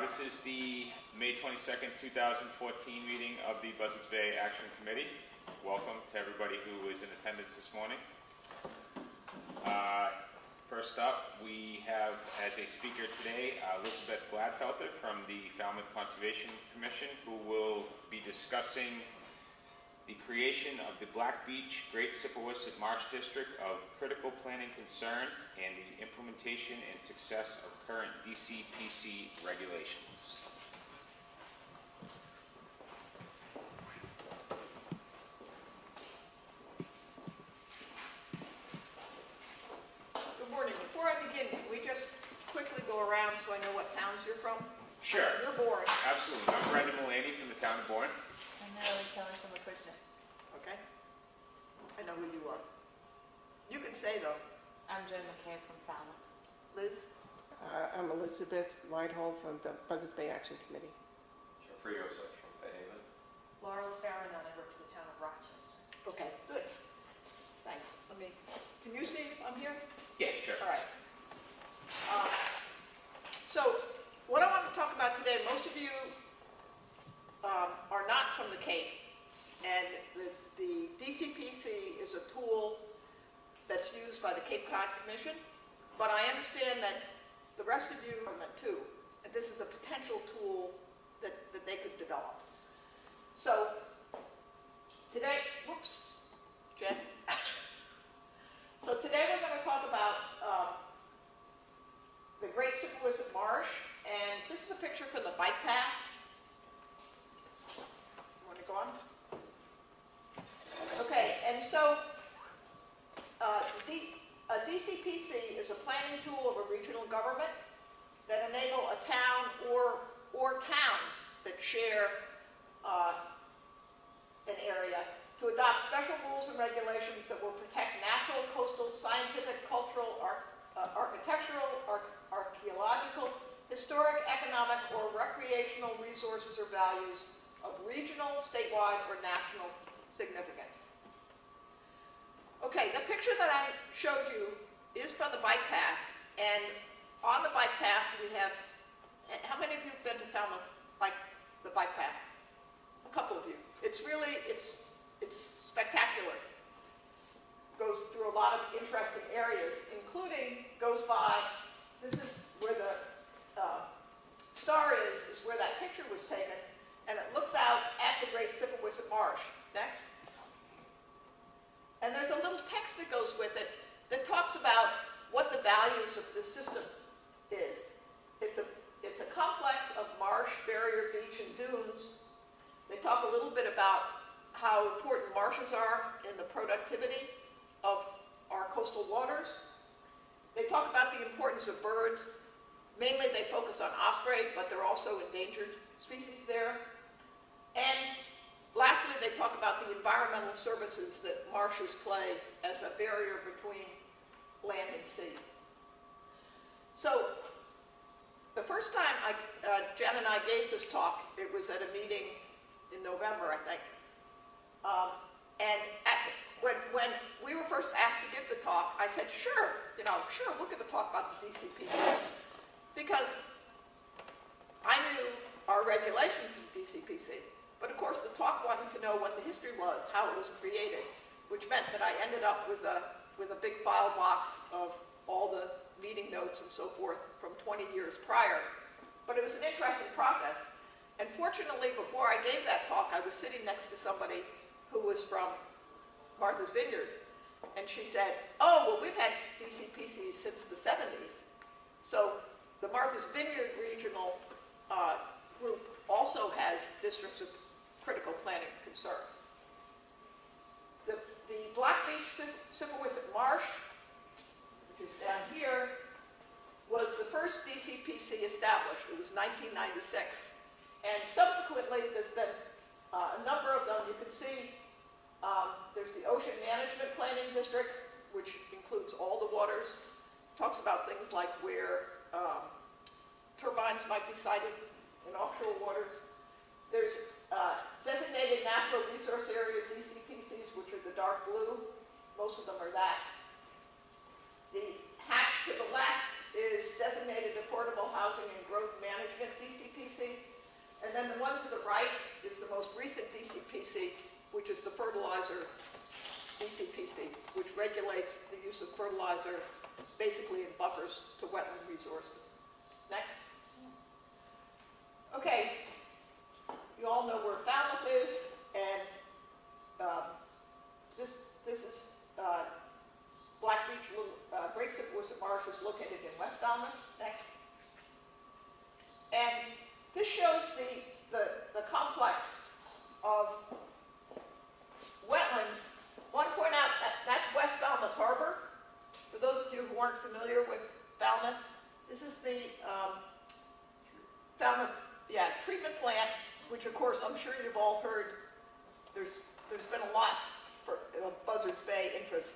This is the May 22nd, 2014 meeting of the Buzzards Bay Action Committee. Welcome to everybody who is in attendance this morning. First up, we have as a speaker today Elizabeth Gladfelter from the Falmouth Conservation Commission, who will be discussing the creation of the Black Beach Great Sippawisset Marsh District of critical planning concern and the implementation and success of current DCPC regulations. Good morning. Before I begin, can we just quickly go around so I know what towns you're from? Sure. You're Bourne. Absolutely. I'm Brendan Mulaney from the town of Bourne. I'm Natalie Kelly from Acushnet. Okay. I know who you are. You can say, though. I'm Jen McKay from Falmouth. Liz? I'm Elizabeth Whitehall from the Buzzards Bay Action Committee. Jeffrey Osich from Fairhaven. Laurel Farron, I work for the town of Rochester. Okay, good. Thanks. Can you see if I'm here? Yeah, sure. All right. So, what I want to talk about today, most of you are not from the Cape, and the DCPC is a tool that's used by the Cape Cod Commission, but I understand that the rest of you are meant too, and this is a potential tool that they could develop. So, today, whoops, Jen. So today we're going to talk about the Great Sippawisset Marsh, and this is a picture from the bike path. You want to go on? Okay, and so DCPC is a planning tool of a regional government that enable a town or towns that share an area to adopt special rules and regulations that will protect natural, coastal, scientific, cultural, architectural, archaeological, historic, economic, or recreational resources or values of regional, statewide, or national significance. Okay, the picture that I showed you is from the bike path, and on the bike path we have, how many of you have been to Falmouth, the bike path? A couple of you. It's spectacular. Goes through a lot of interesting areas, including goes by, this is where the star is where that picture was taken, and it looks out at the Great Sippawisset Marsh. Next. And there's a little text that goes with it that talks about what the values of the system is. It's a complex of marsh, barrier, beach, and dunes. They talk a little bit about how important marshes are in the productivity of our coastal waters. They talk about the importance of birds. Mainly they focus on osprey, but there are also endangered species there. And lastly, they talk about the environmental services that marshes play as a barrier between land and sea. So the first time Jen and I gave this talk, it was at a meeting in November, I think. And when we were first asked to give the talk, I said, sure, we'll give a talk about the DCPC. Because I knew our regulations of the DCPC, but of course the talk wanted to know what the history was, how it was created, which meant that I ended up with a big file box of all the meeting notes and so forth from 20 years prior. But it was an interesting process. And fortunately, before I gave that talk, I was sitting next to somebody who was from Martha's Vineyard. And she said, oh, well, we've had DCPCs since the 70s. So the Martha's Vineyard regional group also has districts of critical planning concern. The Black Beach Sippawisset Marsh, which is down here, was the first DCPC established. It was 1996. And subsequently, there's been a number of them. You can see there's the Ocean Management Planning District, which includes all the waters. Talks about things like where turbines might be sited in offshore waters. There's designated natural resource area DCPCs, which are the dark blue. Most of them are that. The hatch to the left is designated affordable housing and growth management DCPC. fertilizer DCPC, which regulates the use of fertilizer basically in buffers to wetland resources. Next. Okay, you all know where Falmouth is, and this is Black Beach, Great Sipawissa Marsh is located in West Falmouth. Next. And this shows the complex of wetlands. Want to point out that's West Falmouth Harbor. For those of you who aren't familiar with Falmouth, this is the Falmouth treatment plant, which of course I'm sure you've all heard. There's been a lot of Buzzards Bay interest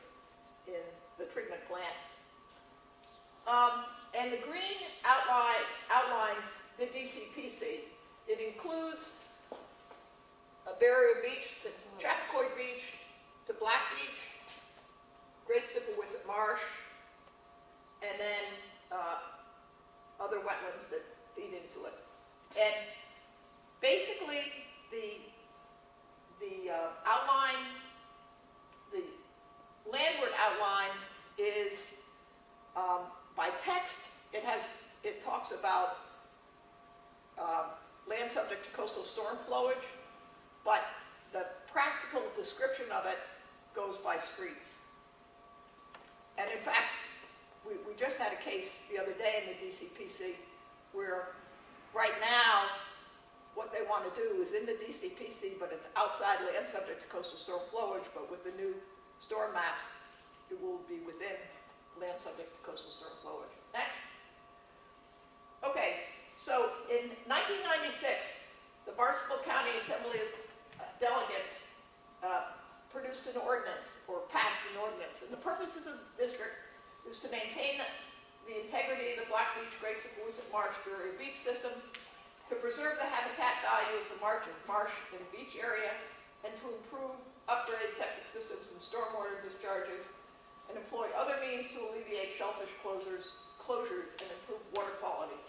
in the treatment plant. And the green outlines the DCPC. It includes a barrier beach, to Chappaquiddick Beach, to Black Beach, Great Sipawissa Marsh, and then other wetlands that feed into it. And basically, the outline, the landward outline is by text. It talks about land subject to coastal storm flowage, but the practical description of it goes by streets. And in fact, we just had a case the other day in the DCPC where right now what they want to do is in the DCPC, but it's outside land subject to coastal storm flowage, but with the new storm maps, it will be within land subject to coastal storm flowage. Next. Okay, so in 1996, the Barnstable County Assembly of Delegates produced an ordinance, or passed an ordinance. And the purposes of the district is to maintain the integrity of the Black Beach, Great Sipawissa Marsh Barrier Beach system, to preserve the habitat value of the marsh and beach area, and to improve, upgrade septic systems and stormwater discharges, and employ other means to alleviate shellfish closures and improve water quality.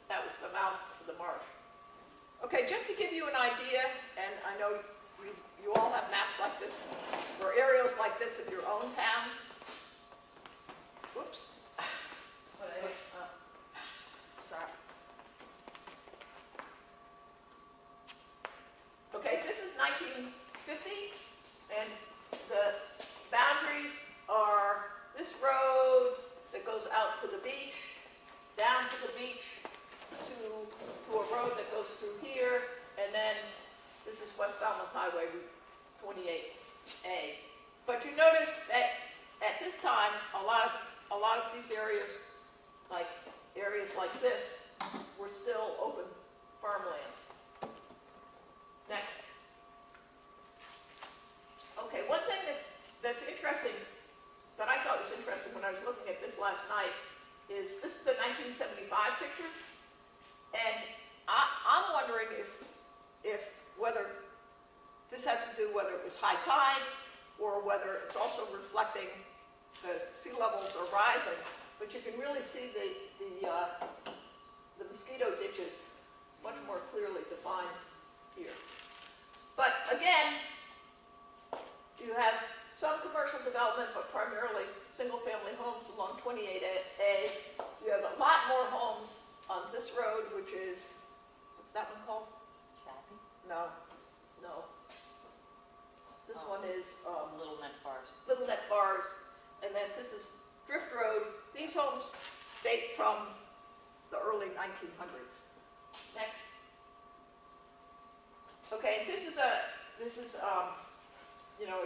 That was the mouth of the marsh. Okay, just to give you an idea, and I know you all have maps like this, or aerials like this of your own towns. Whoops. Sorry. Okay, this is 1950, and the boundaries are this road that goes out to the beach, down to the beach, to a road that goes through here, and then this is West Falmouth Highway, Route 28A. But you notice that at this time, a lot of these areas like this, were still open farmlands. Next. Okay, one thing that's interesting, that I thought was interesting when I was looking at this last night, is this is the 1975 picture, and I'm wondering if whether this has to do whether it was high tide or whether it's also reflecting the sea levels are rising, but you can really see the mosquito ditches much more clearly defined here. But again, you have some commercial development, but primarily single-family homes along 28A. You have a lot more homes on this road, which is, what's that one called? Chappie? No. This one is Little Neck Bars. Little Neck Bars, and then this is Drift Road. These homes date from the early 1900s. Next. Okay, this is a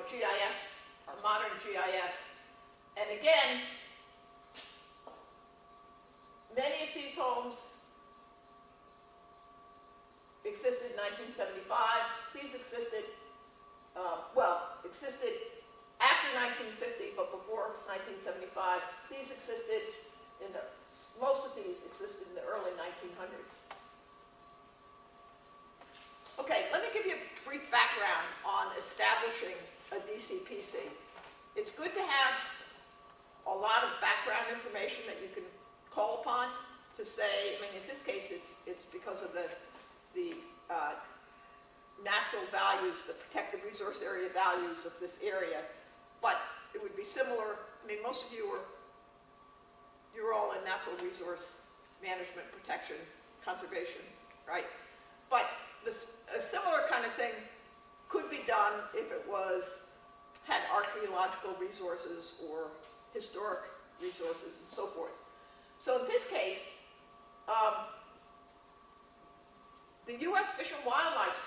GIS, a modern GIS, and again, many of these homes existed in 1975. These existed after 1950, but before 1975. These existed most of these existed in the early 1900s. Okay, let me give you a brief background on establishing a DCPC. It's good to have a lot of background information that you can call upon to say, I mean, in this case, it's because of the natural values, the protected resource area values of this area. But it would be similar, I mean, most of you you're all in natural resource management, protection, conservation, right? But a similar kind of thing could be done if it had archaeological resources or historic resources and so forth. So in this case, the U.S. Fish and Wildlife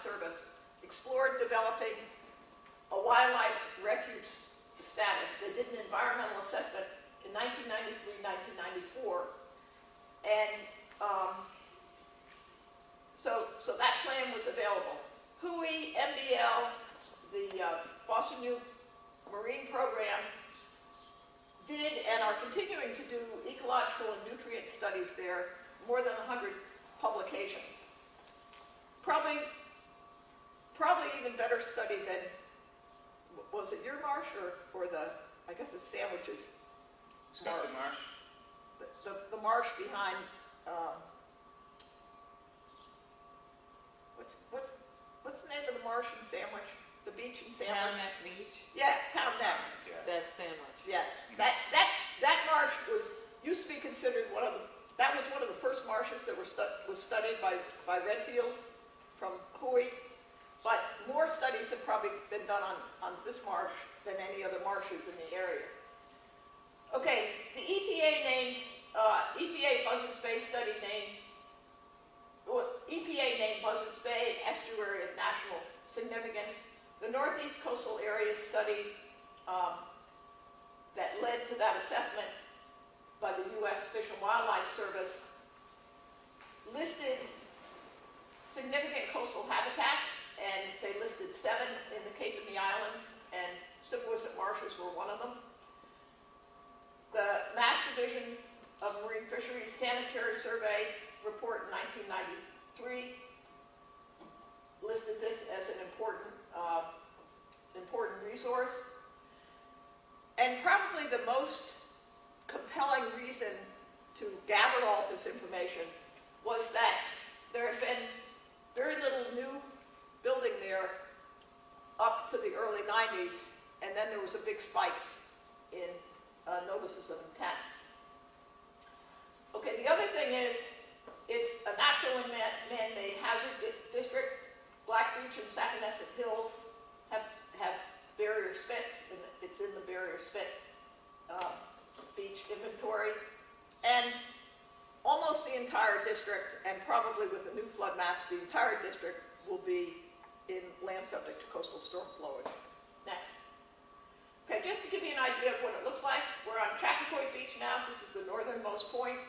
Service explored developing a wildlife refuge status. They did an environmental assessment in 1993, 1994, and so that plan was available. WHOI, MBL, the Boston U Marine Program did and are continuing to do ecological and nutrient studies there, more than 100 publications. Probably even better study than, was it your marsh or I guess the Sandwiches? Scuffin Marsh? The marsh behind, what's the name of the marsh in Sandwich? The beach in Sandwich? Town Neck Beach, Yeah, Town Neck. Yeah. that's Sandwich. Yeah, that marsh used to be considered one of the first marshes that was studied by Redfield from WHOI, but more studies have probably been done on this marsh than any other marshes in the area. Okay, the EPA Buzzards Bay study EPA named Buzzards Bay an estuary of national significance. The Northeast Coastal Areas study that led to that assessment by the U.S. Fish and Wildlife Service listed significant coastal habitats, and they listed 7 in the Cape and the Islands, and Simplewisset marshes were one of them. The Mass Division of Marine Fisheries Sanitary Survey report in 1993 listed this as an important resource. And probably the most compelling reason to gather all this information was that there has been very little new building there up to the early 90s, and then there was a big spike in notices of intent. Okay, the other thing is, it's a natural and man-made hazard district. Black Beach and Saconesset Hills have barrier spits, and it's in the barrier spit beach inventory. And almost the entire district, and probably with the new flood maps, the entire district will be in land subject to coastal storm flowage. Next. Okay, just to give you an idea of what it looks like, we're on Chappaquiddick Beach now. This is the northernmost point,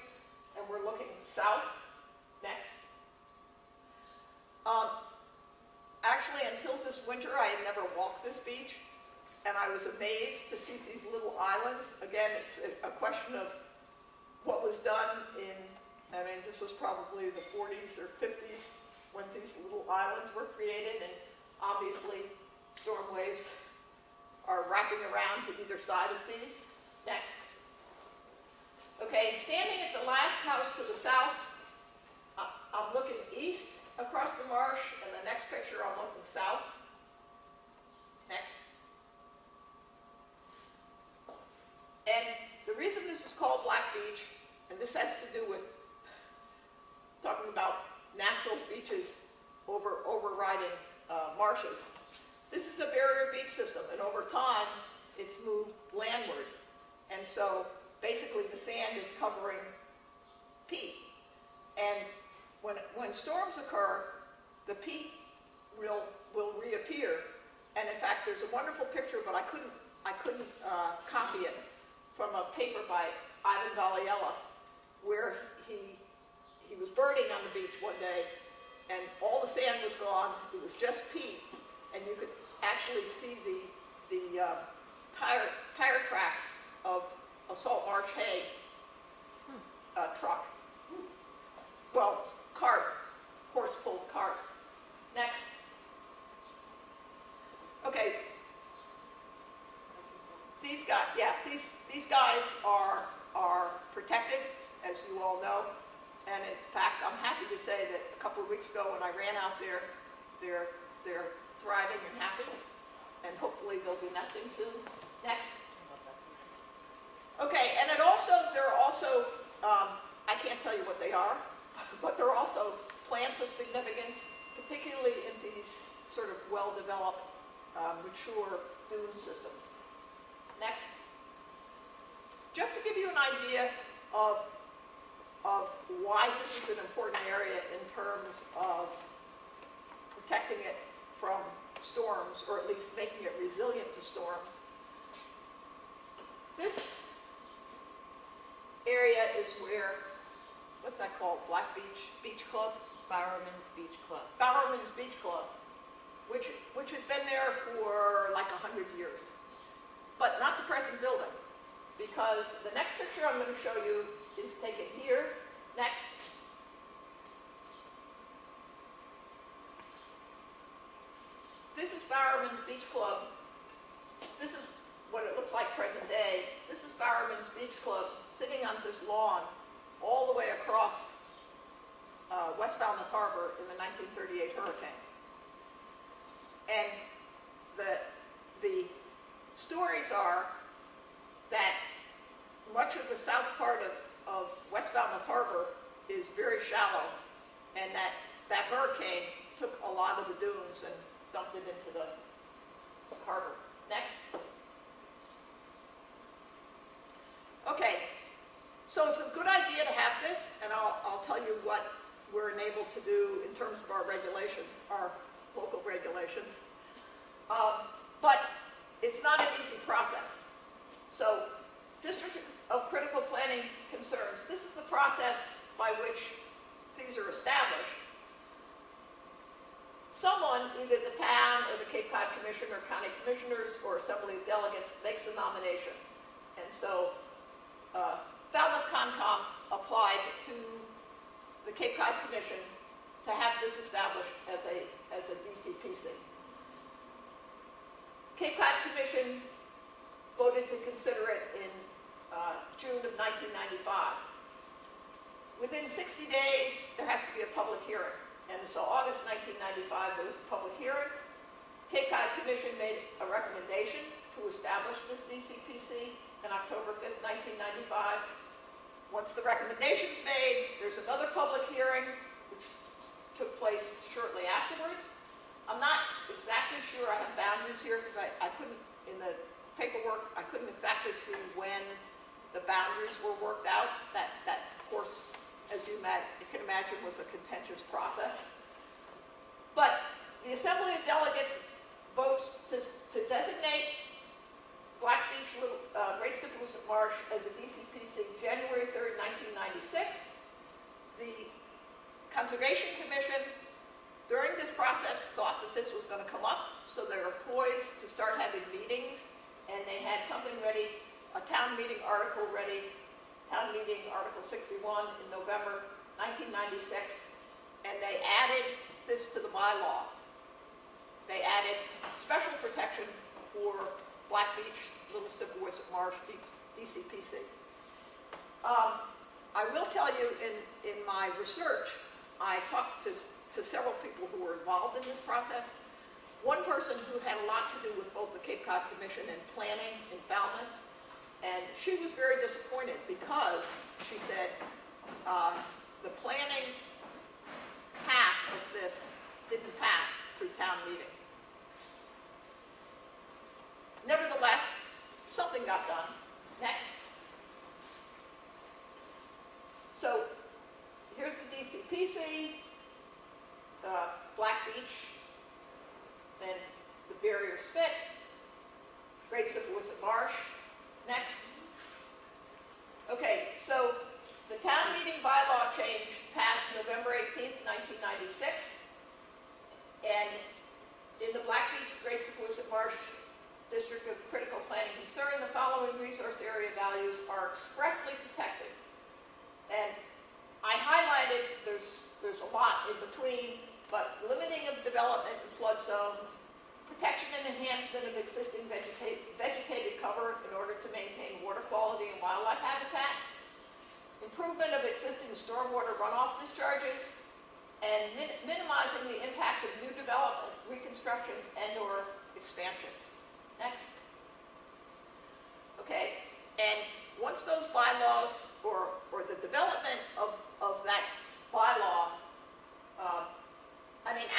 and we're looking south. Next. Actually, until this winter, I had never walked this beach, and I was amazed to see these little islands. Again, it's a question of what was done this was probably the 40s or 50s when these little islands were created, and obviously storm waves are wrapping around to either side of these. Next. Okay, standing at the last house to the south, I'm looking east across the marsh, and the next picture I'm looking south. Next. And the reason this is called Black Beach, and this has to do with talking about natural beaches overriding marshes. This is a barrier beach system, and over time, it's moved landward. And so, basically, the sand is covering peat. And when storms occur, the peat will reappear. And in fact, there's a wonderful picture, but I couldn't copy it, from a paper by Ivan Valiella, where he was birding on the beach one day, and all the sand was gone. It was just peat, and you could actually see the tire tracks of a salt marsh hay truck. Well, cart, horse-pulled cart. Next. Okay. These guys are protected, as you all know, And in fact, I'm happy to say that a couple of weeks ago when I ran out there, they're thriving and happy. And hopefully they'll be nesting soon. Next. Okay, and there are also, I can't tell you what they are, but there are also plants of significance, particularly in these sort of well-developed, mature dune systems. Next. Just to give you an idea of why this is an important area in terms of protecting it from storms, or at least making it resilient to storms. This area is where, what's that called? Black Beach Club? Bowerman's Beach Club. Bowerman's Beach Club, which has been there for like 100 years. But not the present building, because the next picture I'm going to show you is taken here. Next. This is Bowerman's Beach Club. This is what it looks like present day. This is Bowerman's Beach Club sitting on this lawn all the way across West Falmouth Harbor in the 1938 hurricane. And the stories are that much of the south part of West Falmouth Harbor is very shallow, and that hurricane took a lot of the dunes and dumped it into the harbor. Next. Okay, so it's a good idea to have this, and I'll tell you what we're enabled to do in terms of our regulations, our local regulations. But it's not an easy process. So, District of Critical Planning Concerns, this is the process by which these are established. Someone, either the town or the Cape Cod Commission or county commissioners or assembly of delegates, makes a nomination. And so Falmouth Concom applied to the Cape Cod Commission to have this established as a DCPC. Cape Cod Commission voted to consider it in June of 1995. Within 60 days, there has to be a public hearing. And so August 1995, there was a public hearing. Cape Cod Commission made a recommendation to establish this DCPC on October 5th, 1995. Once the recommendation's made, there's another public hearing, which took place shortly afterwards. I'm not exactly sure I have boundaries here, because I couldn't, in the paperwork, I couldn't exactly see when the boundaries were worked out. That of course, as you can imagine, was a contentious process. But the Assembly of Delegates votes to designate Black Beach, Great Sipahoosett Marsh as a DCPC January 3rd, 1996. The Conservation Commission, during this process, thought that this was going to come up, so they were poised to start having meetings, and they had something ready, a town meeting article ready, town meeting Article 61 in November 1996, and they added this to the bylaw. They added special protection for Black Beach, Little Sipahoosett Marsh, DCPC. I will tell you, in my research, I talked to several people who were involved in this process. One person who had a lot to do with both the Cape Cod Commission and planning in Falmouth, and she was very disappointed because she said the planning half of this didn't pass through town meeting. Nevertheless, something got done. Next. So here's the DCPC, Black Beach, then the barrier spit, Great Sipahoosett Marsh. Next. Okay, so the town meeting bylaw change passed November 18th, 1996, and in the Black Beach, Great Sipahoosett Marsh District of Critical Planning Concern, the following resource area values are expressly protected. And I highlighted, there's a lot in between, but limiting of development in flood zones, protection and enhancement of existing vegetated cover in order to maintain water quality and wildlife habitat, improvement of existing stormwater runoff discharges, and minimizing the impact of new development, reconstruction, and/or expansion. Next. Okay, and once those bylaws or the development of that bylaw,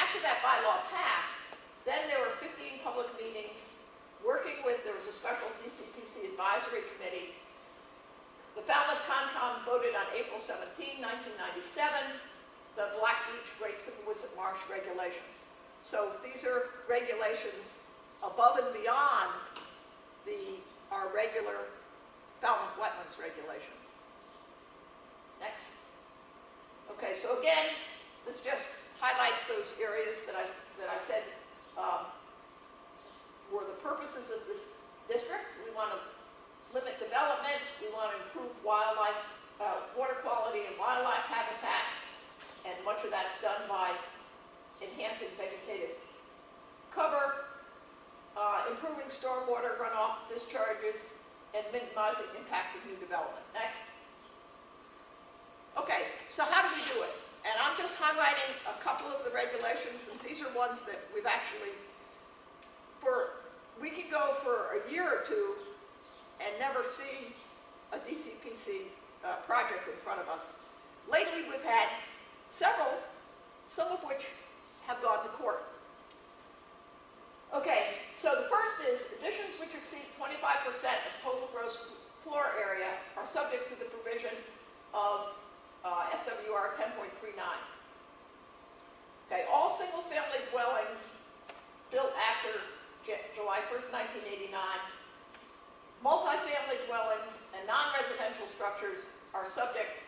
after that bylaw passed, then there were 15 public meetings there was a special DCPC advisory committee. The Falmouth Concom voted on April 17, 1997, the Black Beach Great Simplewisset Marsh regulations. So these are regulations above and beyond our regular Falmouth wetlands regulations. Next. Okay, so again, this just highlights those areas that I said were the purposes of this district. We want to limit development. We want to improve wildlife, water quality and wildlife habitat, and much of that's done by enhancing vegetative cover, improving stormwater runoff discharges, and minimizing impact of new development. Next. Okay, so how do we do it? And I'm just highlighting a couple of the regulations, and these are ones that we've actually, we could go for a year or two and never see a DCPC project in front of us. Lately, we've had several, some of which have gone to court. Okay, so the first is additions which exceed 25% of total gross floor area are subject to the provision of FWR 10.39. Okay, all single-family dwellings built after July 1st, 1989, multifamily dwellings and non-residential structures are subject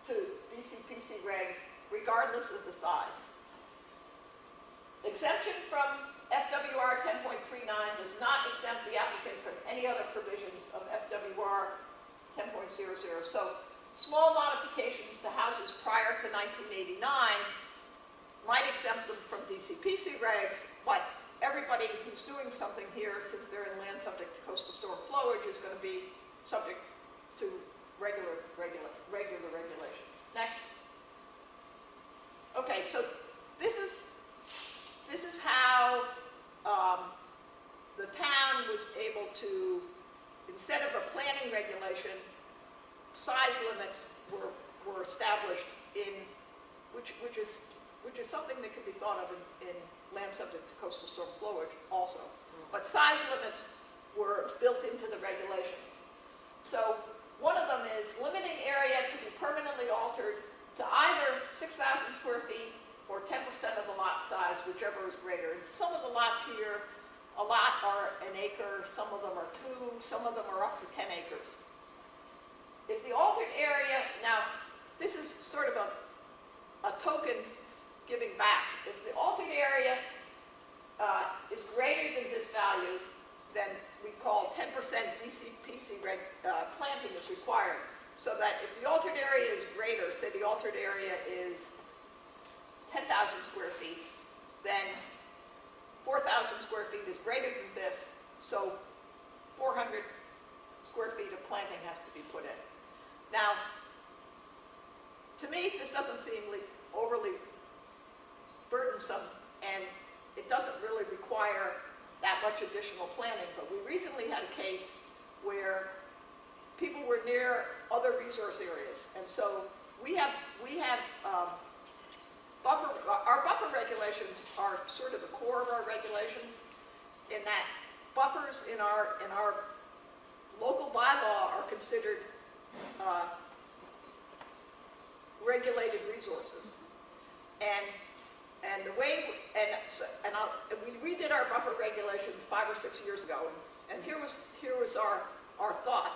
to DCPC regs regardless of the size. Exemption from FWR 10.39 does not exempt the applicant from any other provisions of FWR 10.00. So small modifications to houses prior to 1989 might exempt them from DCPC regs, but everybody who's doing something here, since they're in land subject to coastal storm flowage, is going to be subject to regular regulations. Next. Okay, so this is how the town was able to, instead of a planning regulation, size limits were established in which is something that can be thought of in land subject to coastal storm flowage also. But size limits were built into the regulations. So one of them is limiting area to be permanently altered to either 6,000 square feet or 10% of the lot size, whichever is greater. And some of the lots here, a lot are an acre, some of them are 2, some of them are up to 10 acres. If the altered area, now this is sort of a token giving back. If the altered area is greater than this value, then we call 10% DCPC planting is required. So that if the altered area is greater, say the altered area is 10,000 square feet, then 4,000 square feet is greater than this, so 400 square feet of planting has to be put in. Now, to me, this doesn't seem overly burdensome, and it doesn't really require that much additional planning, but we recently had a case where people were near other resource areas, and so our buffer regulations are sort of the core of our regulations, in that buffers in our local bylaw are considered regulated resources, and the way we redid our buffer regulations 5 or 6 years ago, and here was our thought.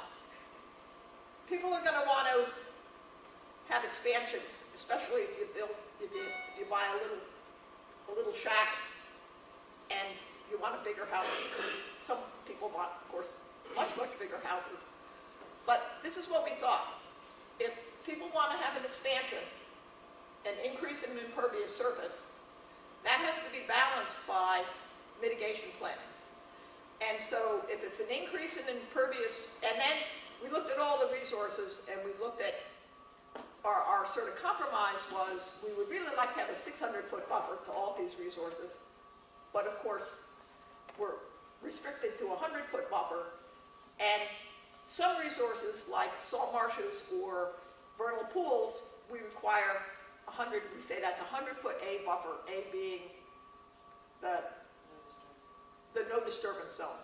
People are going to want to have expansions, especially if you buy a little shack and you want a bigger house. Some people want, of course, much bigger houses. But this is what we thought. If people want to have an expansion, an increase in impervious surface, that has to be balanced by mitigation planning. And so if it's an increase in impervious, and then we looked at all the resources, and we looked at, our sort of compromise was, we would really like to have a 600-foot buffer to all these resources, but of course, we're restricted to a 100-foot buffer, and some resources, like salt marshes or vernal pools, we require 100, we say that's a 100-foot A buffer, A being the no disturbance zone.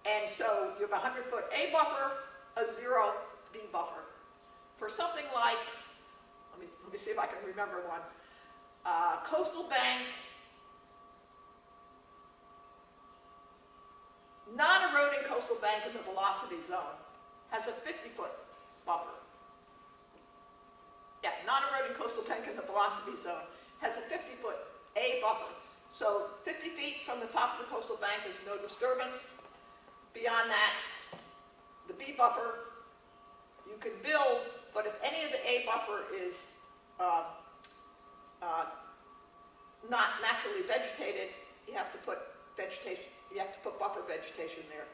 And so you have a 100-foot A buffer, a 0 B buffer. For something like, let me see if I can remember one, coastal bank, non-eroding coastal bank in the velocity zone has a 50-foot buffer. Yeah, non-eroding coastal bank in the velocity zone has a 50-foot A buffer. So 50 feet from the top of the coastal bank is no disturbance. Beyond that, the B buffer, you can build, but if any of the A buffer is not naturally vegetated, you have to put vegetation, you have to put buffer vegetation there.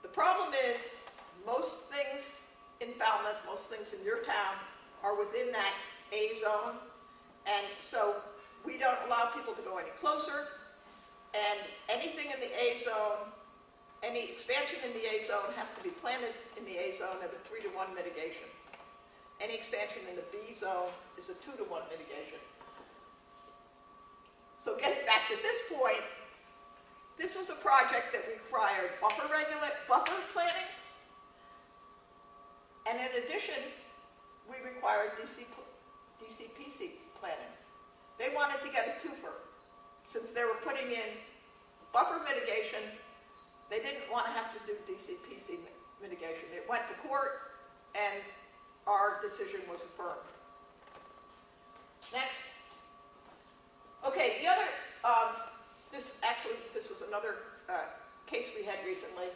The problem is, most things in Falmouth, most things in your town are within that A zone, and so we don't allow people to go any closer, and anything in the A zone, any expansion in the A zone has to be planted in the A zone at a 3-to-1 mitigation. Any expansion in the B zone is a 2-to-1 mitigation. So getting back to this point, this was a project that required buffer plantings, and in addition, we required DCPC plantings. They wanted to get a twofer. Since they were putting in buffer mitigation, they didn't want to have to do DCPC mitigation. It went to court, and our decision was affirmed. Next. Okay, the other, this was another case we had recently,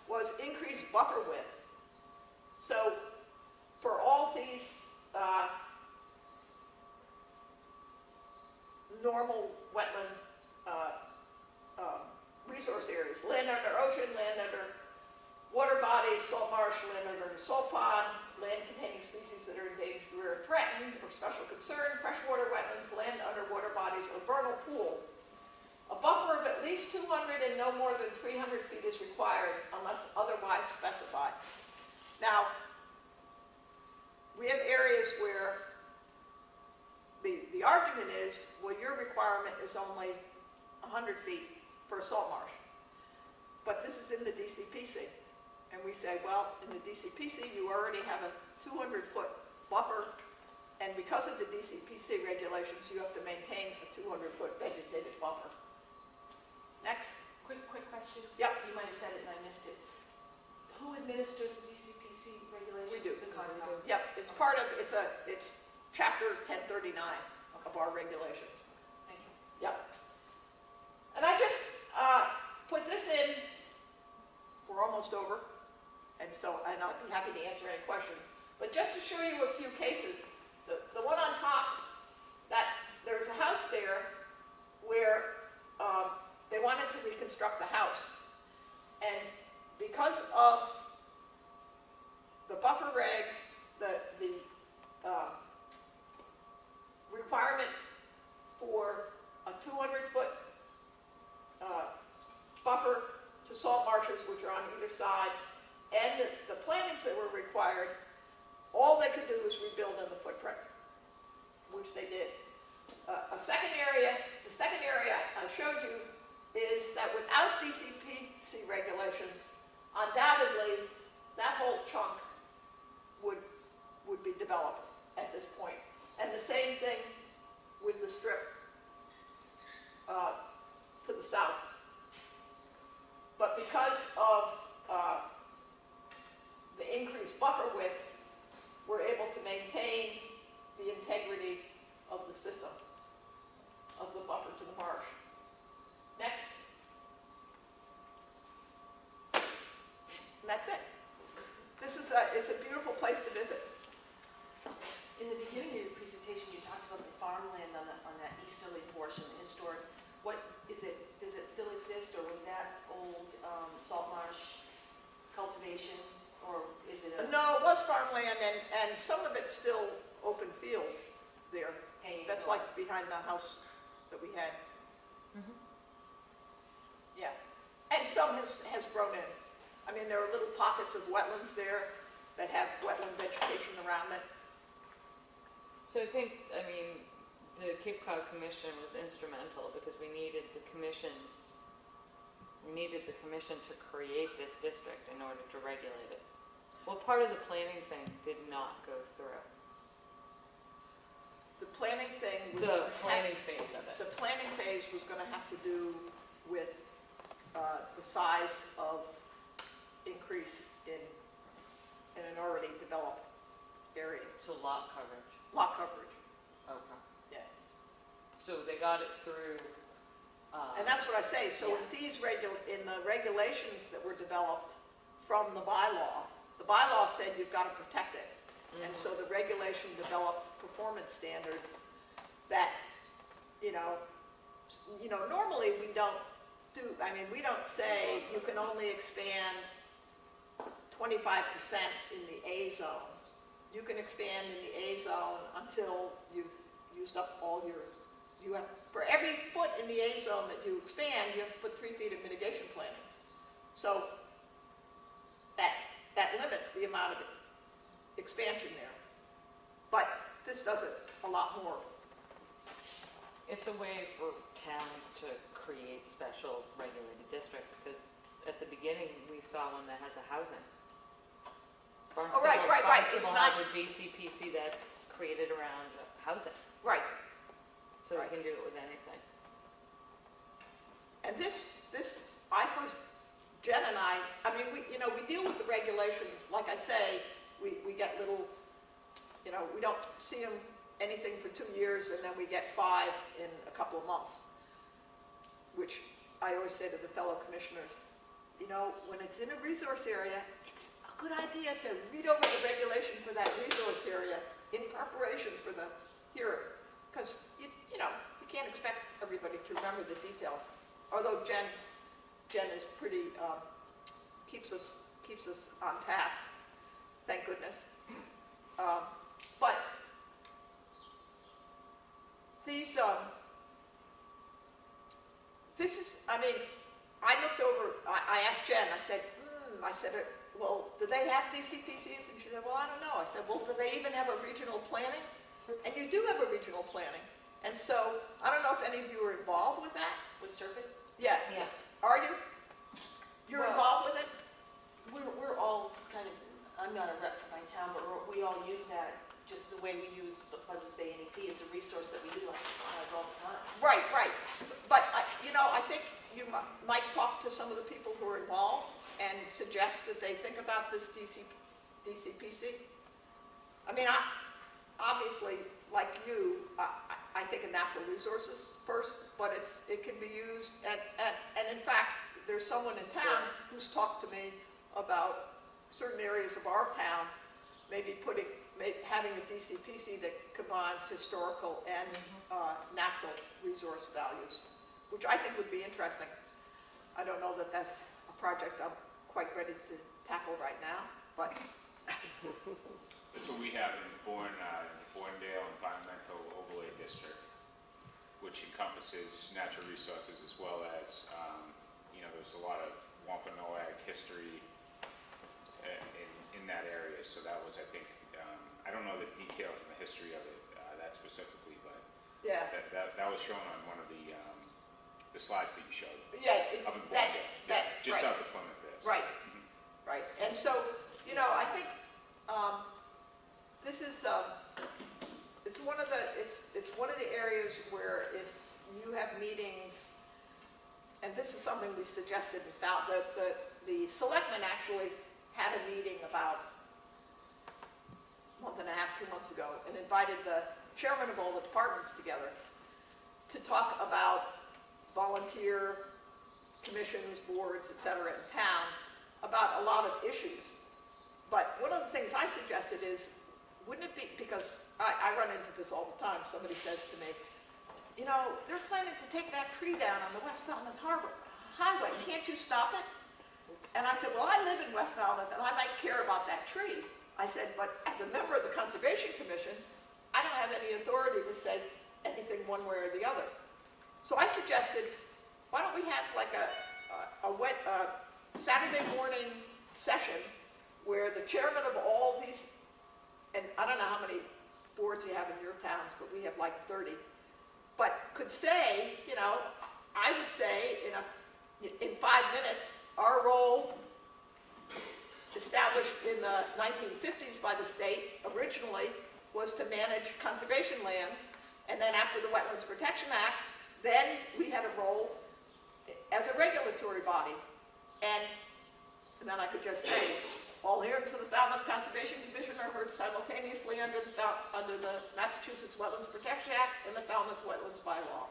was increased buffer widths. So for all these normal wetland resource areas, land under ocean, land under water bodies, salt marsh, land under salt pond, land containing species that are endangered or threatened or special concern, freshwater wetlands, land under water bodies, or vernal pool. A buffer of at least 200 and no more than 300 feet is required unless otherwise specified. Now, we have areas where the argument is, well, your requirement is only 100 feet for a salt marsh. But this is in the DCPC. And we say, well, in the DCPC, you already have a 200-foot buffer, and because of the DCPC regulations, you have to maintain a 200-foot vegetated buffer. Next. Quick question. Yep. You might have said it and I missed it. Who administers the DCPC regulations? We do. The Concom. Yep, it's part of, it's chapter 1039 of our regulations. Thank you. Yep. And I just put this in, we're almost over, and I'll be happy to answer any questions. But just to show you a few cases, the one on top, that there's a house there where they wanted to reconstruct the house. And because of the buffer regs, the requirement for a 200-foot buffer to salt marshes, which are on either side, and the plantings that were required, all they could do was rebuild in the footprint, which they did. The second area I showed you is that without DCPC regulations, undoubtedly that whole chunk would be developed at this point. And the same thing with the strip to the south. But because of the increased buffer widths, we're able to maintain the integrity of the system, of the buffer to the marsh. Next. And that's it. This is it's a beautiful place to visit. In the beginning of your presentation, you talked about the farmland on that easterly portion, the historic. What is it? Does it still exist, or was that old salt marsh cultivated conservation, or is it a? No, it was farmland, and some of it's still open field there. Hay That's or- like behind the house that we had. Yeah, and some has grown in. I mean, there are little pockets of wetlands there that have wetland vegetation around it. So I think, the Cape Cod Commission was instrumental because we needed the commission to create this district in order to regulate it. What part of the planning thing did not go through? The planning thing was. The gonna have- planning phase of it. The planning phase was going to have to do with the size of increase in an already developed area, So lot coverage. lot coverage, Okay. yeah. So they got it through, And that's what I say, so in these in the regulations that were developed from the bylaw said you've got to protect it. And so the regulation developed performance standards that, normally we don't we don't say you can only expand 25% in the A zone. You can expand in the A zone until you've used up all for every foot in the A zone that you expand, you have to put 3 feet of mitigation planning. So that limits the amount of expansion there. But this does it a lot more. it's a way for towns to create special regulated districts, because at the beginning, we saw one that has a housing. Oh, right. It's Barnstable not- has a DCPC that's created around housing, Right. so Right. we can do it with anything. And Jen and I we deal with the regulations, like I say, we get little, we don't see them anything for 2 years, and then we get 5 in a couple of months, which I always say to the fellow commissioners, when it's in a resource area, it's a good idea to read over the regulation for that resource area in preparation for the hearing, because, you can't expect everybody to remember the details. Although Jen is pretty, keeps us on task, thank goodness. But these, I looked over, I asked Jen, I said, well, do they have DCPCs? And she said, well, I don't know. I said, well, do they even have a regional planning? And you do have a regional planning. And so, I don't know if any of you are involved with that. With Serpent? Yeah. Yeah. Are you? You're Well- involved with it? We're all kind of, I'm not a rep for my town, but we all use that, just the way we use the Pleasant Bay NEP. It's a resource that we utilize all the time. Right. But, I think you might talk to some of the people who are involved and suggest that they think about this DCPC. Obviously, like you, I think of natural resources first, but it can be used, and in fact, there's someone in town who's talked to me about certain areas of our town, maybe having a DCPC that combines historical and natural resource values, which I think would be interesting. I don't know that that's a project I'm quite ready to tackle right now, but That's what we have in Bourne-Dale Environmental Overlay District, which encompasses natural resources as well as, there's a lot of Wampanoag history in that area. So that was, I think, I don't know the details and the history of it that specifically, but yeah. that was shown on one of the slides that you showed. Yeah, Up in Bourne-Dale. Just right. south of Plymouth there. Right, right. And so, I think this is, it's one of the areas where if you have meetings, and this is something we suggested and found, the selectmen actually had a meeting about a month and a half, 2 months ago, and invited the chairman of all the departments together to talk about volunteer commissions, boards, et cetera, in town, about a lot of issues. But one of the things I suggested is, wouldn't it be, because I run into this all the time, somebody says to me, they're planning to take that tree down on the West Falmouth Harbor Highway, can't you stop it? And I said, well, I live in West Falmouth and I might care about that tree. I said, but as a member of the Conservation Commission, I don't have any authority to say anything one way or the other. So I suggested, why don't we have like a Saturday morning session where the chairman of all these, and I don't know how many boards you have in your towns, but we have like 30, but could say, you know, I would say in 5 minutes, our role established in the 1950s by the state originally was to manage conservation lands, and then after the Wetlands Protection Act, then we had a role as a regulatory body. And then I could just say, all hearings of the Falmouth Conservation Commission are heard simultaneously under the Massachusetts Wetlands Protection Act and the Falmouth Wetlands Bylaw.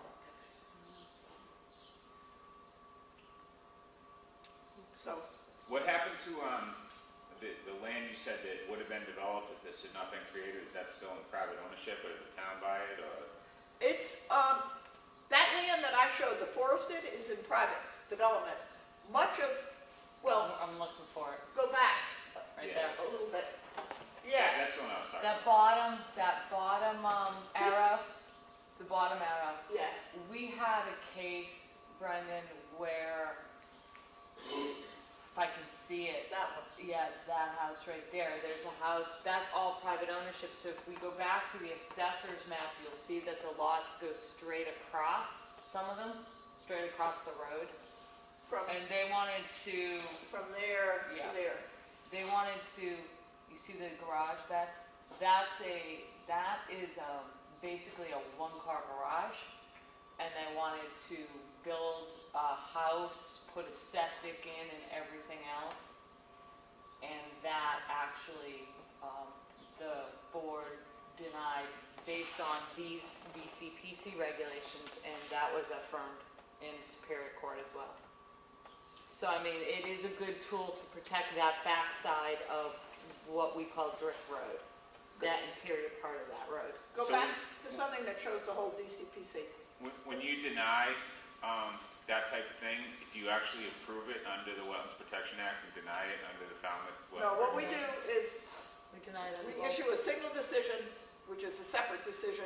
So, What happened to the land you said that would have been developed if this had not been created? Is that still in private ownership, or did the town buy it? Or? it's, that land that I showed, the forested, is in private development. Much of, well, I'm looking for it, go back right Yeah. there. a little bit. Yeah, That's the one I was talking That about. bottom arrow, the bottom arrow. yeah. We had a case, Brendan, where, if I can see it, It's that one. yeah, it's that house right there. There's a house, that's all private ownership. So if we go back to the assessor's map, you'll see that the lots go straight across, some of them, straight across the road. From And they wanted to, there Yeah. to there. they wanted to, you see the garage backs? That is basically a one-car garage. And they wanted to build a house, put a septic in and everything else. And that actually, the board denied based on these DCPC regulations, and that was affirmed in Superior Court as well. So, I mean, it is a good tool to protect that backside of what we call Drift Road, that interior part of that road. Go So back to something that shows the whole DCPC. When you deny that type of thing, do you actually approve it under the Wetlands Protection Act and deny it under the Falmouth? No, what we do is We denied it. we issue a single decision, which is a separate decision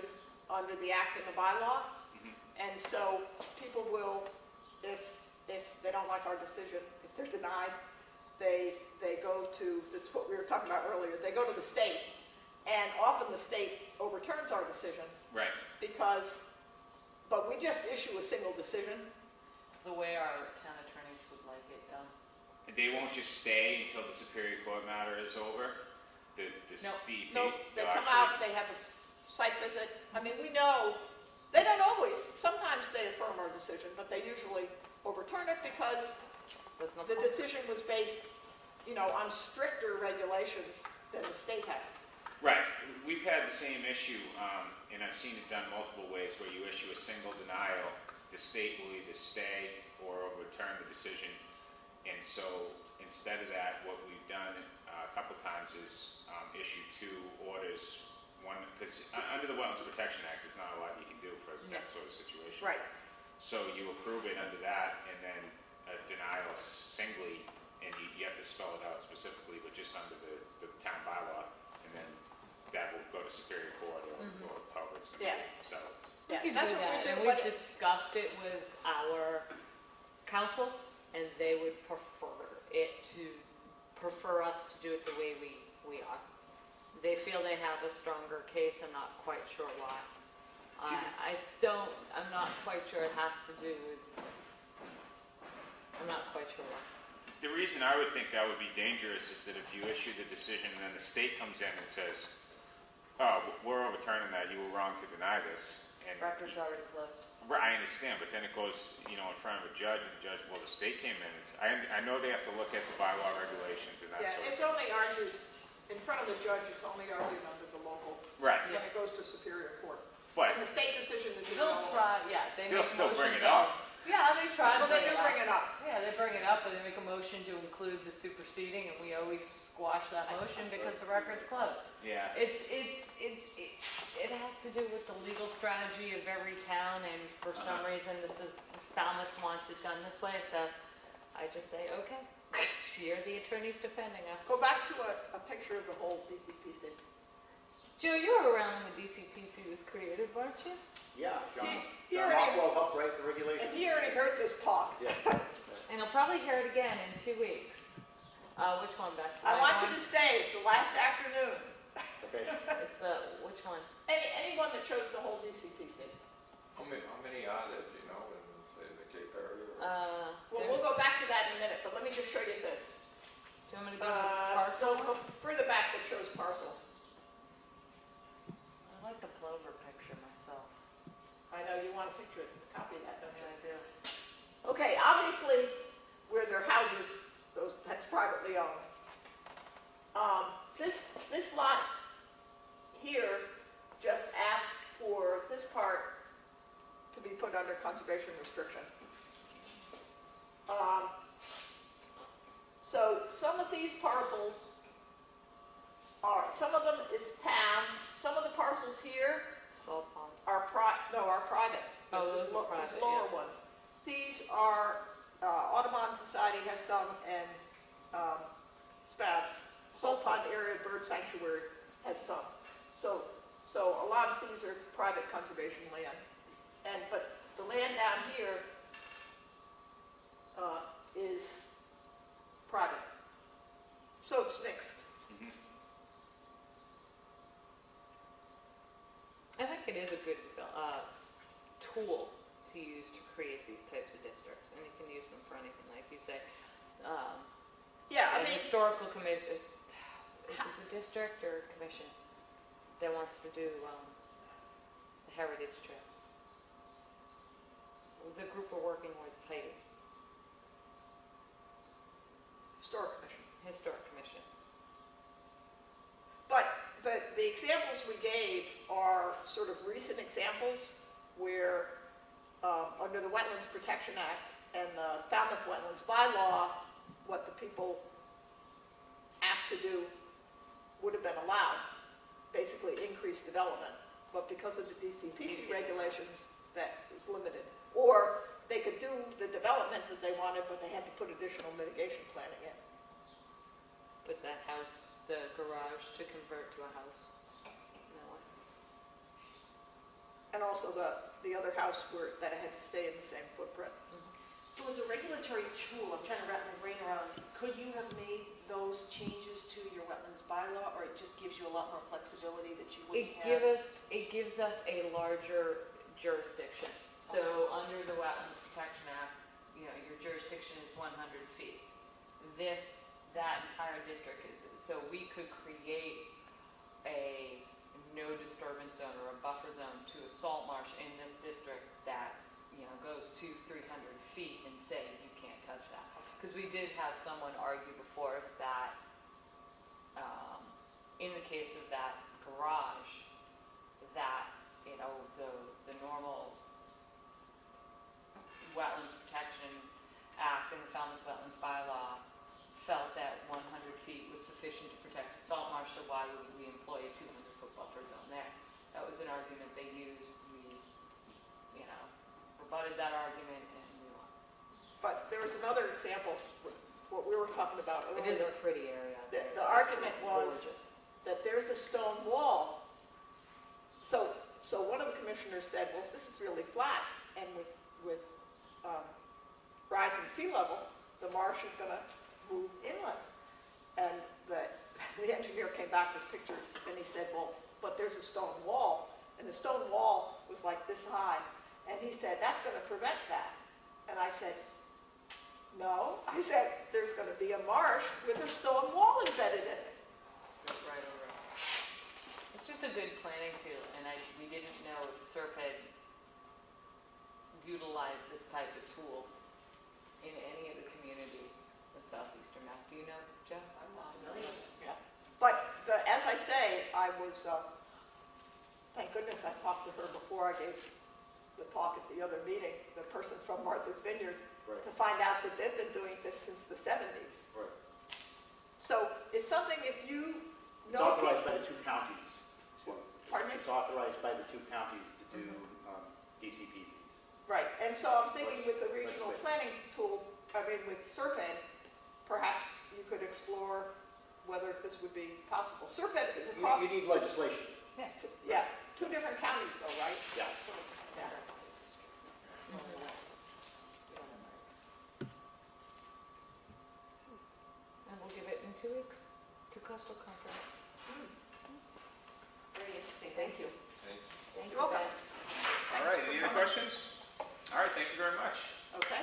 under the act and the bylaw. Mhm. And so people will, if they don't like our decision, if they're denied, they go to, this is what we were talking about earlier, they go to the state. And often the state overturns our decision Right. but we just issue a single decision. It's the way our town attorneys would like it done. They won't just stay until the Superior Court matter is over? No. No, they come out, they have a site visit. I mean, we know, they don't always, sometimes they affirm our decision, but they usually overturn it because That's no the problem. decision was based, on stricter regulations than the state has. Right. We've had the same issue, and I've seen it done multiple ways, where you issue a single denial, the state will either stay or overturn the decision. And so instead of that, what we've done a couple times is issue 2 orders. One, because under the Wetlands Protection Act, there's not a lot you can do for that sort of situation. Right. So you approve it under that, and then a denial singly, and you have to spell it out specifically, but just under the town bylaw, and then that will go to Superior Court or however it's going to Yeah. be. So, We Yeah, can that's do what we that, do, and but we've discussed it with our council, and they would prefer us to do it the way we are. They feel they have a stronger case, I'm not quite sure why. I'm not quite sure it has to do with, I'm not quite sure why. the reason I would think that would be dangerous is that if you issue the decision and then the state comes in and says, oh, we're overturning that, you were wrong to deny this. And Record's already closed. Right, I understand, but then it goes, in front of a judge, and the judge, well, the state came in. I know they have to look at the bylaw regulations and that Yeah, sort of it's only argued, in front of the judge, it's only argued under the local, Right, when it goes to Superior Court. but And the state decision is They'll irrelevant. try, yeah, they they'll make still bring it motions up. Yeah, they try to Well, they bring do it up. bring it up. Yeah, they bring it up, and they make a motion to include the superseding, and we always squash that motion because the record's closed. Yeah. It has to do with the legal strategy of every town, and for some reason, Falmouth wants it done this way, so I just say, okay. You're the attorneys defending us. Go back to a picture of the whole DCPC. Joe, you were around when the DCPC was created, weren't you? Yeah, John, He John already- Rockwell helped write the regulations. And he already heard this talk. Yeah. And he'll probably hear it again in 2 weeks. Which one, back to I line want you one? to stay, it's the last afternoon. Okay. It's the, which one? Anyone that chose the whole DCPC. How many are there, do you know, in, say, the Cape area? Well, There's- we'll go back to that in a minute, but let me just show you this. do you want me to go to the parcel? So go further back that shows parcels. I like the plover picture myself. I know you want a picture, copy of that, don't Yeah, you? I do. Okay, obviously, where their houses, that's privately owned. This lot here just asked for this part to be put under conservation restriction. So some of these parcels some of them is town, some of the parcels here Salt pond. are private. Oh, These those are lo- private, These lower yeah. ones. These are, Audubon Society has some, and SPABS, Salt Pond Area Bird Sanctuary has some. So a lot of these are private conservation land. But the land down here is private. So it's mixed. I think it is a good tool to use to create these types of districts, and you can use them for anything, like you say. Yeah, I A mean, historical committee, is it the district or commission that wants to do the heritage trail? The group we're working with, Heidi, Historic Commission. Historic Commission. But the examples we gave are sort of recent examples where, under the Wetlands Protection Act and the Falmouth Wetlands Bylaw, what the people asked to do would have been allowed, basically increased development. But because of the DCPC regulations, that was limited. Or they could do the development that they wanted, but they had to put additional mitigation planning in. But that house, the garage to convert to a house. No one. And also the other house that had to stay in the same footprint. So as a regulatory tool, I'm trying to wrap my brain around, could you have made those changes to your wetlands bylaw, or it just gives you a lot more flexibility that you wouldn't have? It gives us a larger jurisdiction. So under the Wetlands Protection Act, your jurisdiction is 100 feet. That entire district is, so we could create a no disturbance zone or a buffer zone to a salt marsh in this district that, goes to 300 feet and say you can't touch that. Because we did have someone argue before us that, in the case of that garage, that, the normal Wetlands Protection Act and the Falmouth Wetlands Bylaw felt that 100 feet was sufficient to protect the salt marsh, so why would we employ a 200-foot buffer zone there? That was an argument they used. We, rebutted that argument, and we won. But there was another example, what we were talking about earlier. It is a pretty area out there. The argument was Gorgeous. that there's a stone wall. So one of the commissioners said, well, this is really flat, and with rising sea level, the marsh is going to move inland. And the engineer came back with pictures, and he said, well, but there's a stone wall, and the stone wall was like this high. And he said, that's going to prevent that. And I said, no. I said, there's going to be a marsh with a stone wall embedded in it. Right over. It's just a good planning tool, and we didn't know if SERP had utilized this type of tool in any of the communities of southeastern Mass. Do you know, Jeff? I'm not familiar. Yeah. But as I say, I was, thank goodness I talked to her before I gave the talk at the other meeting, the person from Martha's Vineyard, Right. to find out that they've been doing this since the 70s. Right. So it's something if you It's know authorized by people, the two counties. Pardon me? It's authorized by the two counties to do DCPCs. right, and so I'm thinking with the regional planning tool, with SERPED perhaps you could explore whether this would be possible. Serpent is You across, need legislation. yeah, 2 different counties though, right? Yes. So it's, yeah. And we'll give it in 2 weeks to coastal conference. Very interesting, thank you. Thank You're welcome. Ben. All right, any other questions? All right, thank you very much. Okay.